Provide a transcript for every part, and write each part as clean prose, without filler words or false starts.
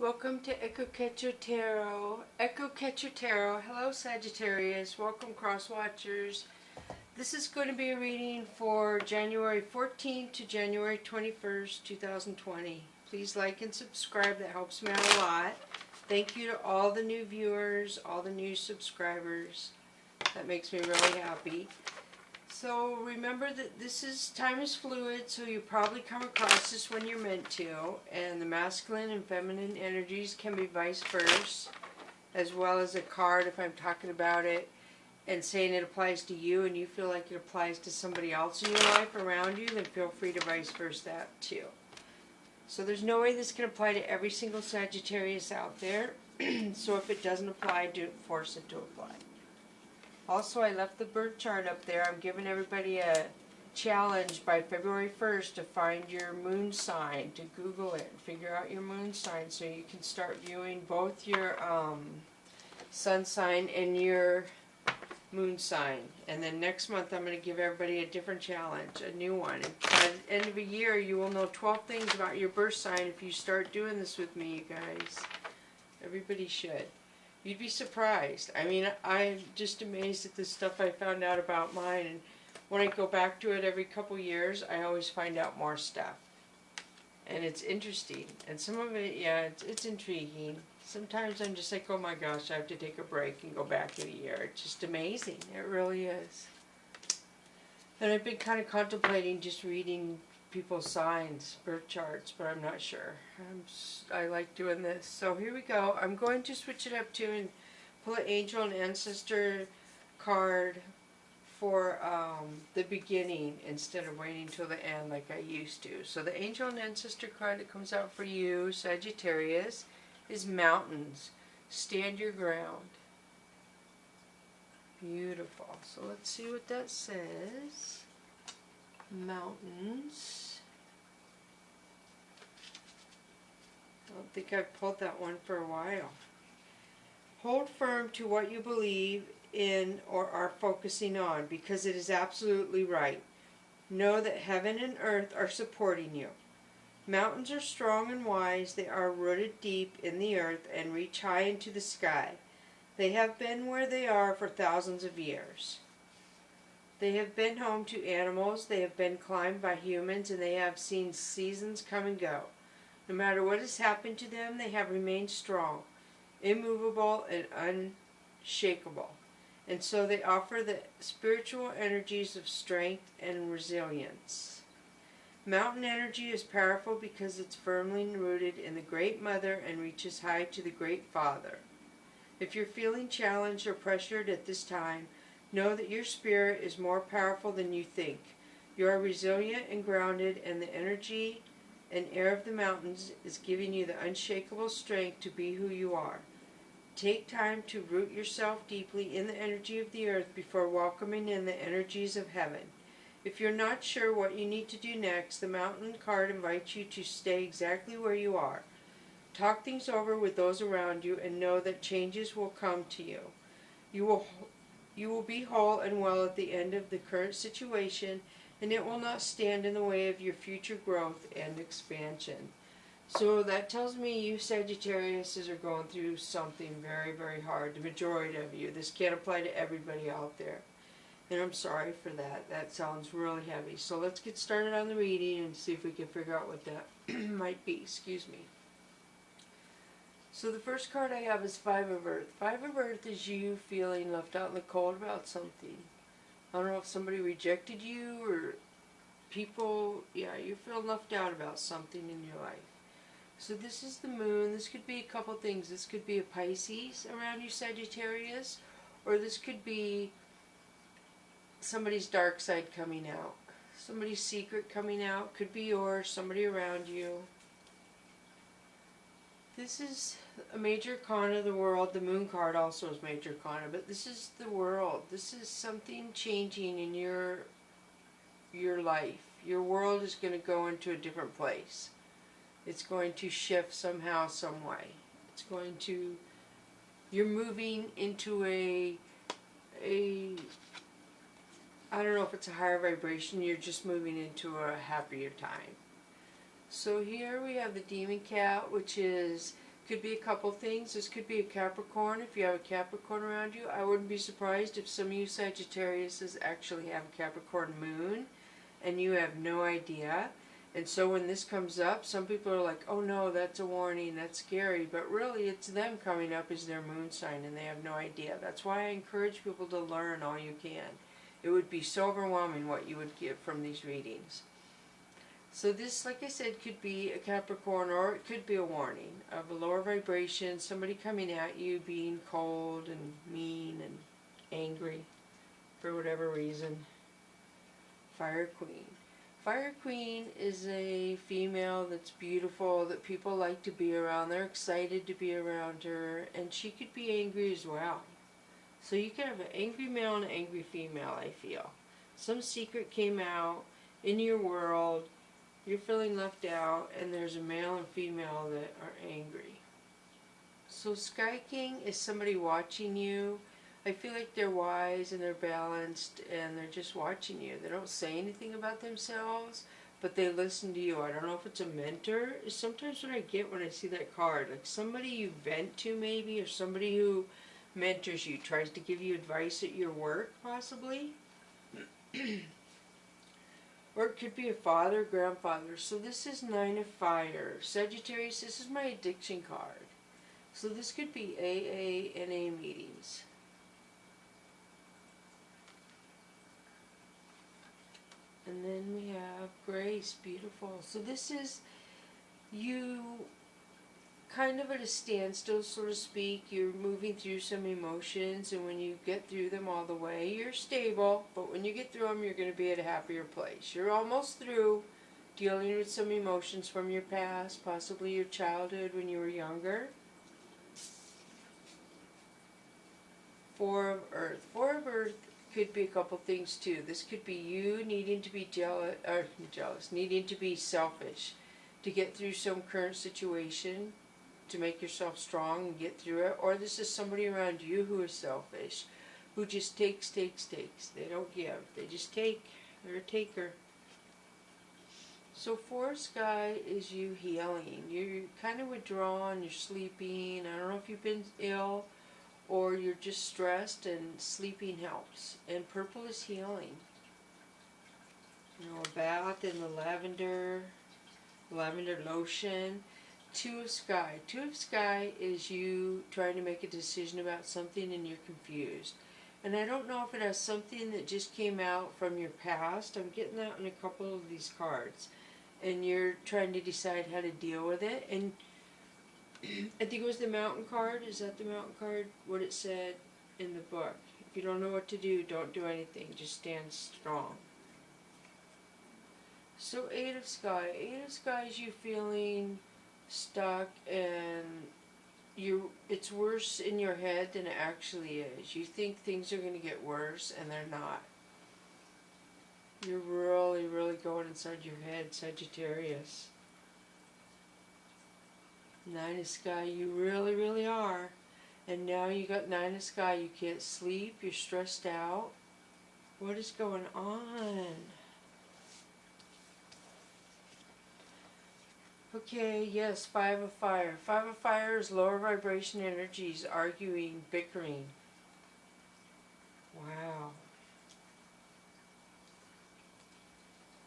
Welcome to Echo Catcher Tarot. Echo Catcher Tarot. Hello Sagittarius. Welcome Cross Watchers. This is going to be a reading for January 14th to January 21st, 2020. Please like and subscribe. That helps me out a lot. Thank you to all the new viewers, all the new subscribers. That makes me really happy. So remember that time is fluid, so you probably come across this when you're meant to, and the masculine and feminine energies can be vice versa, as well as a card if I'm talking about it and saying it applies to you and you feel like it applies to somebody else in your life around you, then feel free to vice versa that too. So there's no way this can apply to every single Sagittarius out there, so if it doesn't apply, don't force it to apply. Also, I left the birth chart up there. I'm giving everybody a challenge by February 1st to find your moon sign, to Google it and figure out your moon sign so you can start viewing both your sun sign and your moon sign. And then next month I'm going to give everybody a different challenge, a new one. And by the end of the year you will know 12 things about your birth sign if you start doing this with me, you guys. Everybody should. You'd be surprised. I mean, I'm just amazed at the stuff I found out about mine, and when I go back to it every couple years, I always find out more stuff. And it's interesting. And some of it, yeah, it's intriguing. Sometimes I'm just like, oh my gosh, I have to take a break and go back in a year. It's just amazing. It really is. And I've been kind of contemplating just reading people's signs, birth charts, but I'm not sure. I like doing this. So here we go. I'm going to switch it up too and pull an angel and ancestor card for the beginning instead of waiting till the end like I used to. So the angel and ancestor card that comes out for you, Sagittarius, is mountains. Stand your ground. Beautiful. So let's see what that says. Mountains. I don't think I've pulled that one for a while. Hold firm to what you believe in or are focusing on, because it is absolutely right. Know that heaven and earth are supporting you. Mountains are strong and wise. They are rooted deep in the earth and reach high into the sky. They have been where they are for thousands of years. They have been home to animals, they have been climbed by humans, and they have seen seasons come and go. No matter what has happened to them, they have remained strong, immovable, and unshakable. And so they offer the spiritual energies of strength and resilience. Mountain energy is powerful because it's firmly rooted in the Great Mother and reaches high to the Great Father. If you're feeling challenged or pressured at this time, know that your spirit is more powerful than you think. You are resilient and grounded, and the energy and air of the mountains is giving you the unshakable strength to be who you are. Take time to root yourself deeply in the energy of the earth before welcoming in the energies of heaven. If you're not sure what you need to do next, the mountain card invites you to stay exactly where you are. Talk things over with those around you and know that changes will come to you. You will be whole and well at the end of the current situation, and it will not stand in the way of your future growth and expansion. So that tells me you Sagittariuses are going through something very, very hard. The majority of you. This can't apply to everybody out there. And I'm sorry for that. That sounds really heavy. So let's get started on the reading and see if we can figure out what that might be. Excuse me. So the first card I have is Five of Earth. Five of Earth is you feeling left out in the cold about something. I don't know if somebody rejected you or people, yeah, you're feeling left out about something in your life. So this is the moon. This could be a couple things. This could be a Pisces around you, Sagittarius, or this could be somebody's dark side coming out. Somebody's secret coming out. Could be yours, somebody around you. This is a major arcana of the world. The moon card also is major arcana, but this is the world. This is something changing in your life. Your world is going to go into a different place. It's going to shift somehow, some way. It's going to, you're moving into I don't know if it's a higher vibration, you're just moving into a happier time. So here we have the demon cat, which is Could be a couple things. This could be a Capricorn. If you have a Capricorn around you, I wouldn't be surprised if some of you Sagittariuses actually have a Capricorn moon and you have no idea. And so when this comes up, some people are like, oh no, that's a warning, that's scary. But really, it's them coming up as their moon sign and they have no idea. That's why I encourage people to learn all you can. It would be so overwhelming what you would get from these readings. So this, like I said, could be a Capricorn, or it could be a warning of a lower vibration, somebody coming at you being cold and mean and angry for whatever reason. Fire Queen. Fire Queen is a female that's beautiful, that people like to be around. They're excited to be around her, and she could be angry as well. So you can have an angry male and an angry female, I feel. Some secret came out in your world, you're feeling left out, and there's a male and female that are angry. So Sky King is somebody watching you. I feel like they're wise and they're balanced and they're just watching you. They don't say anything about themselves, but they listen to you. I don't know if it's a mentor. It's sometimes what I get when I see that card. Like somebody you vent to maybe, or somebody who mentors you, tries to give you advice at your work possibly. Or it could be a father, grandfather. So this is 9 of Fire. Sagittarius, this is my addiction card. So this could be AA, NA meetings. And then we have Grace, beautiful. So this is you kind of at a standstill, so to speak. You're moving through some emotions, and when you get through them all the way, you're stable, but when you get through them, you're going to be at a happier place. You're almost through dealing with some emotions from your past, possibly your childhood when you were younger. 4 of Earth. 4 of Earth could be a couple things too. This could be you needing to be needing to be selfish to get through some current situation, to make yourself strong and get through it. Or this is somebody around you who is selfish, who just takes. They don't give. They just take. They're a taker. So 4 Sky is you healing. You're kind of withdrawn, you're sleeping. I don't know if you've been ill or you're just stressed, and sleeping helps. And purple is healing. You know, a bath in the lavender lotion. 2 of Sky. 2 of Sky is you trying to make a decision about something and you're confused. And I don't know if it has something that just came out from your past. I'm getting that in a couple of these cards. And you're trying to decide how to deal with it. And I think it was the Mountain card. Is that the Mountain card? What it said in the book. If you don't know what to do, don't do anything. Just stand strong. So 8 of Sky. 8 of Sky is you feeling stuck, and it's worse in your head than it actually is. You think things are going to get worse, and they're not. You're really, really going inside your head, Sagittarius. 9 of Sky, you really, really are. And now you got 9 of Sky, you can't sleep, you're stressed out. What is going on? Okay, yes, 5 of Fire. 5 of Fire is lower vibration energies, arguing, bickering. Wow.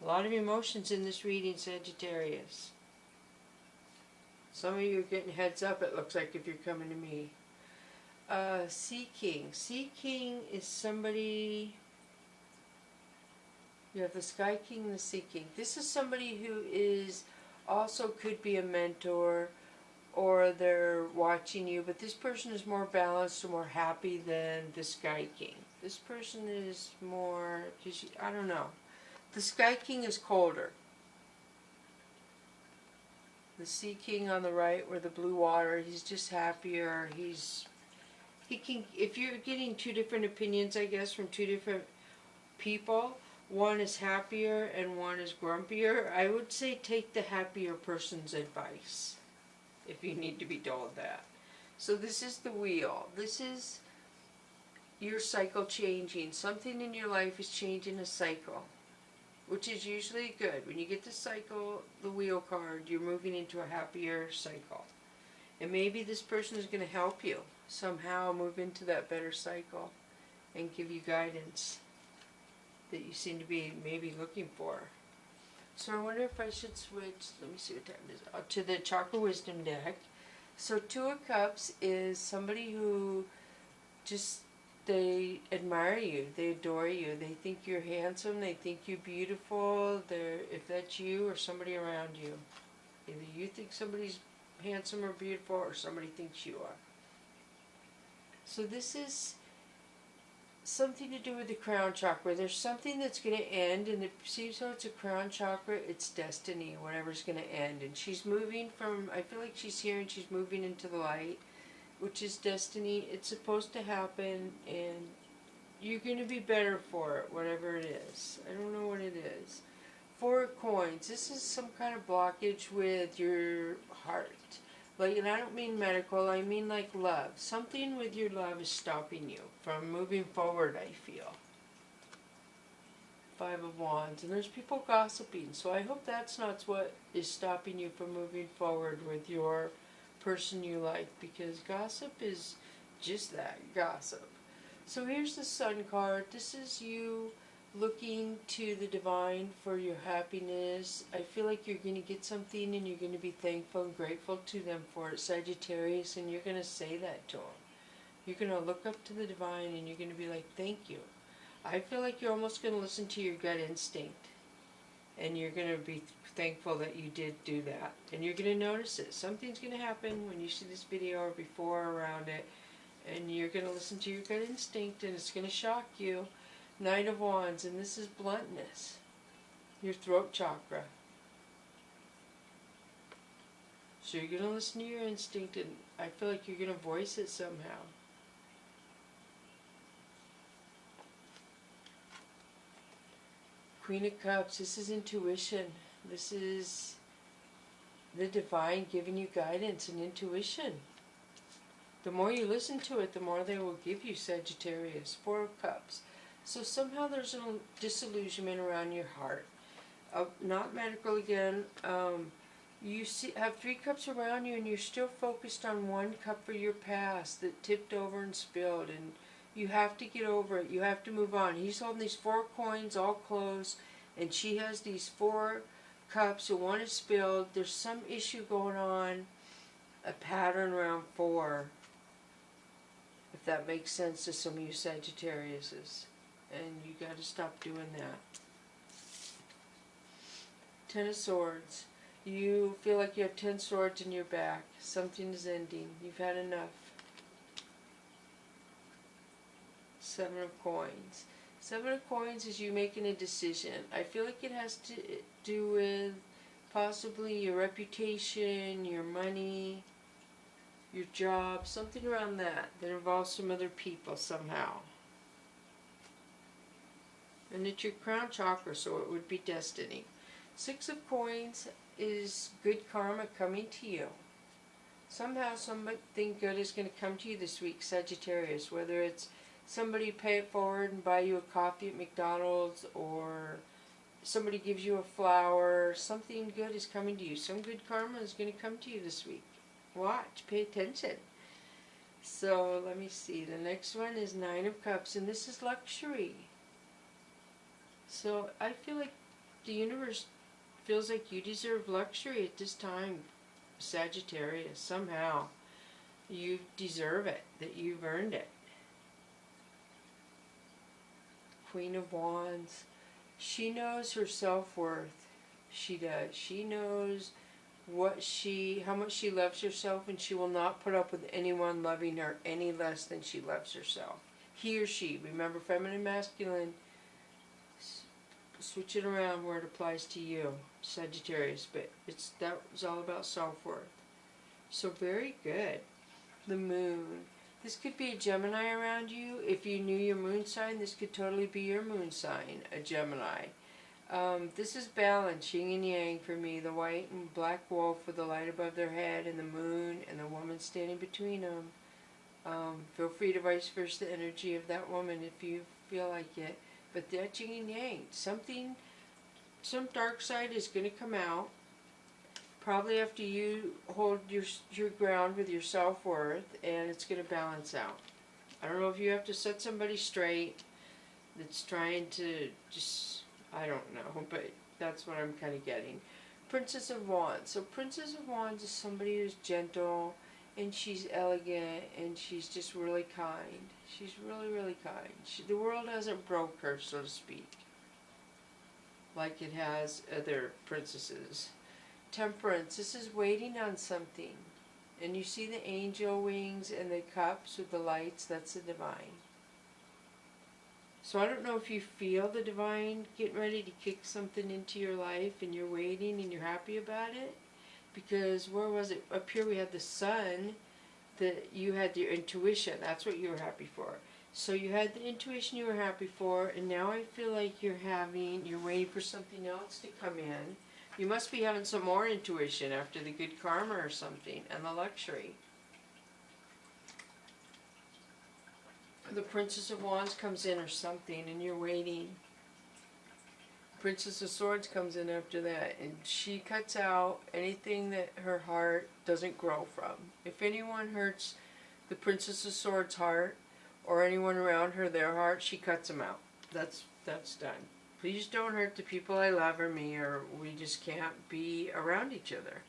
A lot of emotions in this reading, Sagittarius. Some of you are getting heads up, it looks like, if you're coming to me. Sea King. Sea King is somebody... You have the Sky King and the Sea King. This is somebody who is... also could be a mentor, or they're watching you, but this person is more balanced or more happy than the Sky King. This person is more, I don't know. The Sky King is colder. The Sea King on the right, where the blue water, he's just happier. He can, if you're getting 2 different opinions, I guess, from 2 different people, one is happier and one is grumpier, I would say take the happier person's advice, if you need to be told that. So this is the wheel. This is your cycle changing. Something in your life is changing a cycle, which is usually good. When you get the cycle, the wheel card, you're moving into a happier cycle. And maybe this person is going to help you somehow move into that better cycle and give you guidance that you seem to be maybe looking for. So I wonder if I should switch, let me see what time it is, to the Chakra Wisdom deck. So Two of Cups is somebody who just, they admire you, they adore you, they think you're handsome, they think you're beautiful. If that's you or somebody around you, either you think somebody's handsome or beautiful or somebody thinks you are. So this is something to do with the crown chakra. There's something that's going to end, and it seems though it's a crown chakra, it's destiny, whatever's going to end. And she's moving from, I feel like she's here and she's moving into the light, which is destiny. It's supposed to happen, and you're going to be better for it, whatever it is. I don't know what it is. Four of Coins. This is some kind of blockage with your heart. Like, and I don't mean medical, I mean like love. Something with your love is stopping you from moving forward, I feel. Five of Wands. And there's people gossiping, so I hope that's not what is stopping you from moving forward with your person you like, because gossip is just that, gossip. So here's the Sun card. This is you looking to the divine for your happiness. I feel like you're going to get something and you're going to be thankful and grateful to them for it, Sagittarius, and you're going to say that to them. You're going to look up to the divine and you're going to be like, thank you. I feel like you're almost going to listen to your gut instinct, and you're going to be thankful that you did do that, and you're going to notice it. Something's going to happen when you see this video or before or around it, and you're going to listen to your gut instinct, and it's going to shock you. Knight of Wands, and this is bluntness, your throat chakra. So you're going to listen to your instinct, and I feel like you're going to voice it somehow. Queen of Cups, this is intuition. This is the divine giving you guidance and intuition. The more you listen to it, the more they will give you, Sagittarius. Four of Cups. So somehow there's a disillusionment around your heart. Not medical again. You have 3 cups around you and you're still focused on 1 cup for your past that tipped over and spilled. And you have to get over it. You have to move on. He's holding these 4 coins all closed, and she has these 4 cups, and 1 is spilled. There's some issue going on, a pattern around 4. If that makes sense to some of you Sagittariuses. And you got to stop doing that. 10 of Swords. You feel like you have 10 swords in your back. Something is ending. You've had enough. 7 of Coins. 7 of Coins is you making a decision. I feel like it has to do with possibly your reputation, your money, your job, something around that involves some other people somehow. And it's your crown chakra, so it would be destiny. 6 of Coins is good karma coming to you. Somehow something good is going to come to you this week, Sagittarius. Whether it's somebody pay it forward and buy you a coffee at McDonald's, or somebody gives you a flower, something good is coming to you. Some good karma is going to come to you this week. Watch, pay attention. So let me see. The next one is 9 of Cups, and this is luxury. So I feel like the universe feels like you deserve luxury at this time, Sagittarius. Somehow you deserve it, that you've earned it. Queen of Wands. She knows her self-worth. She does. She knows how much she loves herself, and she will not put up with anyone loving her any less than she loves herself. He or she. Remember, feminine, masculine. Switch it around where it applies to you, Sagittarius, but that was all about self-worth. So very good. The Moon. This could be a Gemini around you. If you knew your moon sign, this could totally be your moon sign, a Gemini. This is balance, yin and yang for me. The white and black wolf with the light above their head, and the moon and the woman standing between them. Feel free to vice versa the energy of that woman if you feel like it. But that's yin and yang. Some dark side is going to come out, Probably after you hold your ground with your self-worth, and it's going to balance out. I don't know if you have to set somebody straight that's trying to just, I don't know, but that's what I'm kind of getting. Princess of Wands. So Princess of Wands is somebody who's gentle, and she's elegant, and she's just really kind. She's really, really kind. The world hasn't broke her, so to speak, like it has other princesses. Temperance. This is waiting on something. And you see the angel wings and the cups with the lights. That's the divine. So I don't know if you feel the divine getting ready to kick something into your life, and you're waiting and you're happy about it. Because where was it? Up here we had the sun, that you had your intuition. That's what you were happy for. So you had the intuition you were happy for, and now I feel like you're waiting for something else to come in. You must be having some more intuition after the good karma or something, and the luxury. The Princess of Wands comes in or something, and you're waiting. Princess of Swords comes in after that, and she cuts out anything that her heart doesn't grow from. If anyone hurts the Princess of Swords' heart, or anyone around her, their heart, she cuts them out. That's done. Please don't hurt the people I love or me, or we just can't be around each other.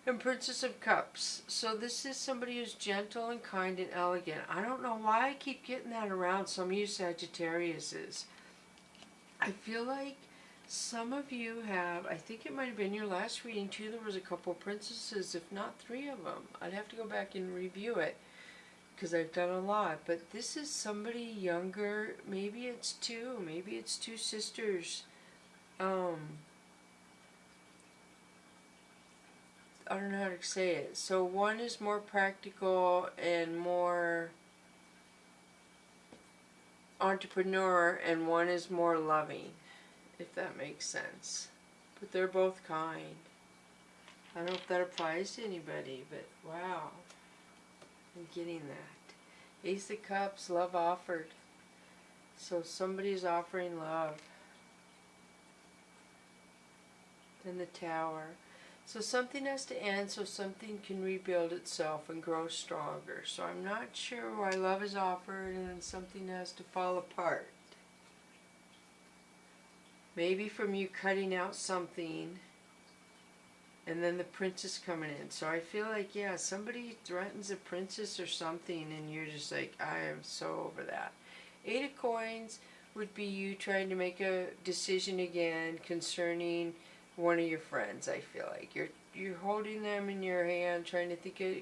And Princess of Cups. So this is somebody who's gentle and kind and elegant. I don't know why I keep getting that around some of you Sagittariuses. I feel like some of you have, I think it might have been your last reading too, there was a couple princesses, if not 3 of them. I'd have to go back and review it, because I've done a lot. But this is somebody younger. Maybe it's 2. Maybe it's 2 sisters. I don't know how to say it. So one is more practical and more entrepreneur, and one is more loving, if that makes sense. But they're both kind. I don't know if that applies to anybody, but wow. I'm getting that. Ace of Cups, love offered. So somebody's offering love. Then the Tower. So something has to end so something can rebuild itself and grow stronger. So I'm not sure why love is offered and then something has to fall apart. Maybe from you cutting out something, and then the princess coming in. So I feel like, yeah, somebody threatens a princess or something, and you're just like, I am so over that. 8 of Coins would be you trying to make a decision again concerning one of your friends. I feel like you're holding them in your hand, trying to think of,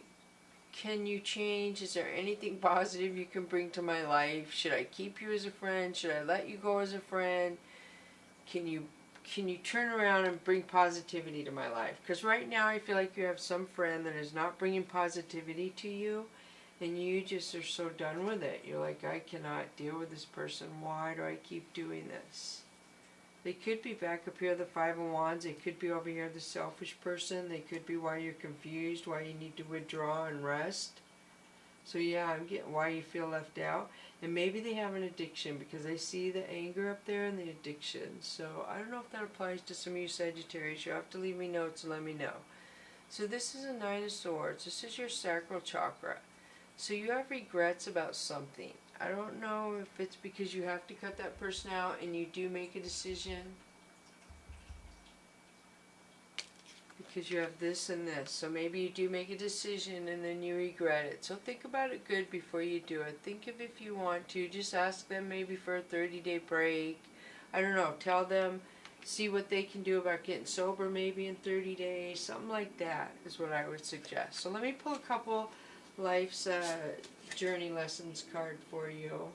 can you change? Is there anything positive you can bring to my life? Should I keep you as a friend? Should I let you go as a friend? Can you turn around and bring positivity to my life? Because right now I feel like you have some friend that is not bringing positivity to you, and you just are so done with it. You're like, I cannot deal with this person. Why do I keep doing this? They could be back up here, the 5 of Wands. They could be over here, the selfish person. They could be why you're confused, why you need to withdraw and rest. So yeah, I'm getting why you feel left out. And maybe they have an addiction, because I see the anger up there and the addiction. So I don't know if that applies to some of you Sagittarius. You'll have to leave me notes and let me know. So this is a 9 of Swords. This is your sacral chakra. So you have regrets about something. I don't know if it's because you have to cut that person out and you do make a decision. Because you have this and this. So maybe you do make a decision and then you regret it. So think about it good before you do it. Think of if you want to. Just ask them maybe for a 30-day break. I don't know. Tell them, see what they can do about getting sober maybe in 30 days. Something like that is what I would suggest. So let me pull a couple life's journey lessons card for you.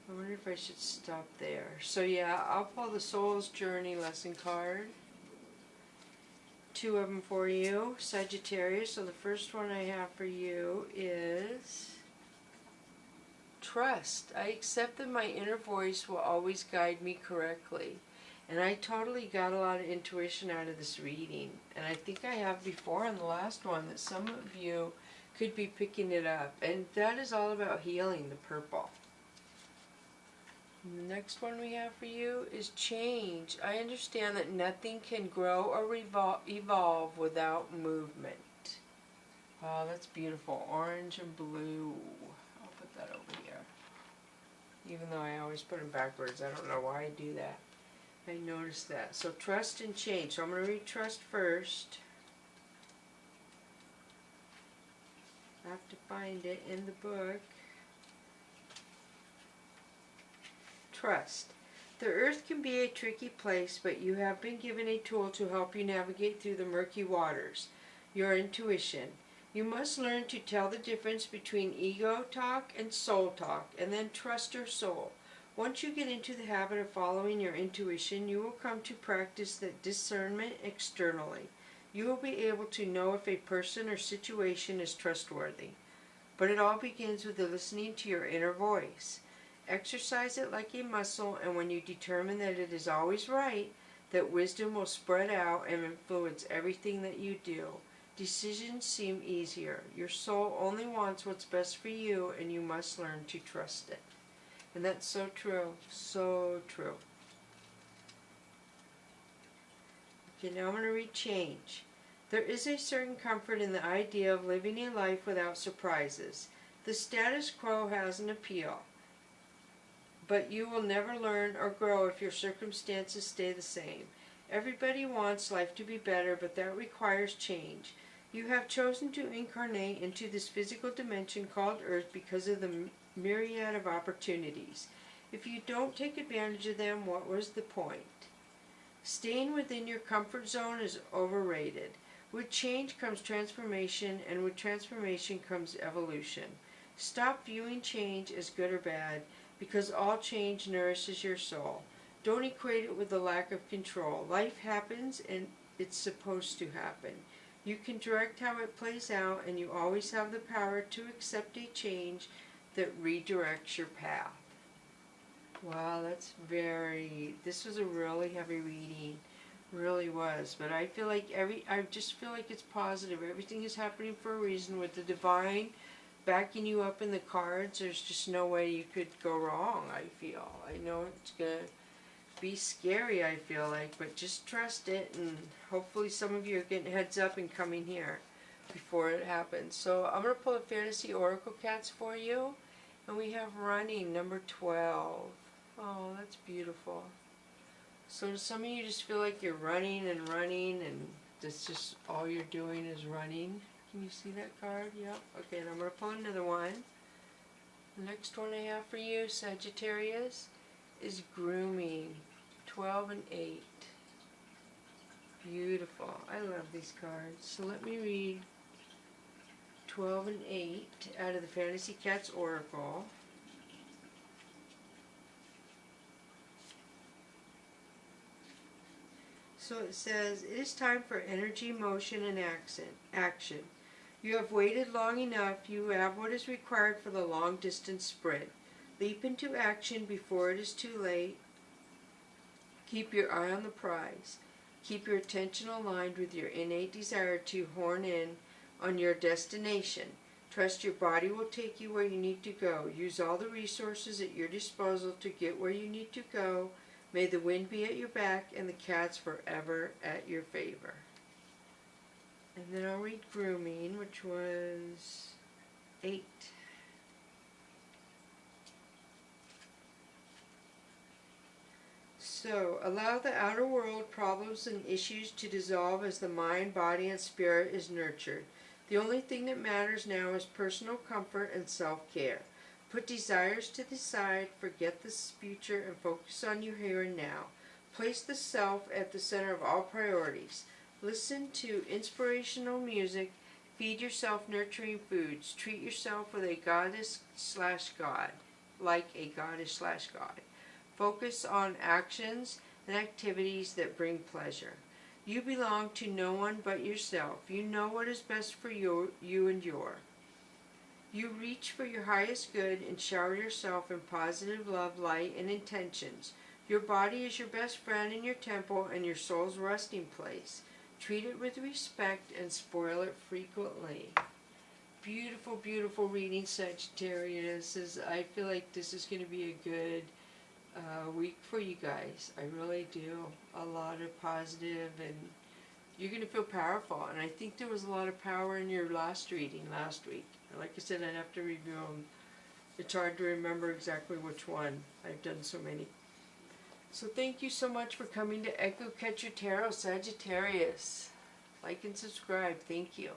I wonder if I should stop there. So yeah, I'll pull the soul's journey lesson card. 2 of them for you, Sagittarius. So the first one I have for you is trust. I accept that my inner voice will always guide me correctly. And I totally got a lot of intuition out of this reading. And I think I have before in the last one that some of you could be picking it up. And that is all about healing, the purple. The next one we have for you is change. I understand that nothing can grow or evolve without movement. Wow, that's beautiful. Orange and blue. I'll put that over here. Even though I always put them backwards. I don't know why I do that. I noticed that. So trust and change. So I'm going to read trust first. I have to find it in the book. Trust. The earth can be a tricky place, but you have been given a tool to help you navigate through the murky waters. Your intuition. You must learn to tell the difference between ego talk and soul talk, and then trust your soul. Once you get into the habit of following your intuition, you will come to practice that discernment externally. You will be able to know if a person or situation is trustworthy. But it all begins with the listening to your inner voice. Exercise it like a muscle, and when you determine that it is always right, that wisdom will spread out and influence everything that you do. Decisions seem easier. Your soul only wants what's best for you, and you must learn to trust it. And that's so true. So true. Okay, now I'm going to read change. There is a certain comfort in the idea of living a life without surprises. The status quo has an appeal, but you will never learn or grow if your circumstances stay the same. Everybody wants life to be better, but that requires change. You have chosen to incarnate into this physical dimension called Earth because of the myriad of opportunities. If you don't take advantage of them, what was the point? Staying within your comfort zone is overrated. With change comes transformation, and with transformation comes evolution. Stop viewing change as good or bad, because all change nourishes your soul. Don't equate it with the lack of control. Life happens, and it's supposed to happen. You can direct how it plays out, and you always have the power to accept a change that redirects your path. Wow, this was a really heavy reading. Really was. But I feel like I just feel like it's positive. Everything is happening for a reason. With the divine backing you up in the cards, there's just no way you could go wrong, I feel. I know it's going to be scary, I feel like, but just trust it, and hopefully some of you are getting heads up and coming here before it happens. So I'm going to pull a Fantasy Oracle Cats for you, and we have running, number 12. Oh, that's beautiful. So some of you just feel like you're running, and that's just all you're doing is running. Can you see that card? Yep. Okay, and I'm going to pull another one. The next one I have for you, Sagittarius, is grooming. 12 and 8. Beautiful. I love these cards. So let me read 12 and 8 out of the Fantasy Cats Oracle. So it says, it is time for energy, motion, and action. You have waited long enough. You have what is required for the long-distance sprint. Leap into action before it is too late. Keep your eye on the prize. Keep your attention aligned with your innate desire to horn in on your destination. Trust your body will take you where you need to go. Use all the resources at your disposal to get where you need to go. May the wind be at your back and the cats forever at your favor. And then I'll read grooming, which was 8. So, allow the outer world problems and issues to dissolve as the mind, body, and spirit is nurtured. The only thing that matters now is personal comfort and self-care. Put desires to the side, forget the future, and focus on your here and now. Place the self at the center of all priorities. Listen to inspirational music. Feed yourself nurturing foods. Treat yourself with a goddess/god, like a goddess/god. Focus on actions and activities that bring pleasure. You belong to no one but yourself. You know what is best for you and your. You reach for your highest good and shower yourself in positive love, light, and intentions. Your body is your best friend in your temple and your soul's resting place. Treat it with respect and spoil it frequently. Beautiful, beautiful reading, Sagittarius. I feel like this is going to be a good week for you guys. I really do. A lot of positive, and you're going to feel powerful. And I think there was a lot of power in your last reading last week. Like I said, I'd have to review them. It's hard to remember exactly which one. I've done so many. So thank you so much for coming to Echo Catcher Tarot, Sagittarius. Like and subscribe. Thank you.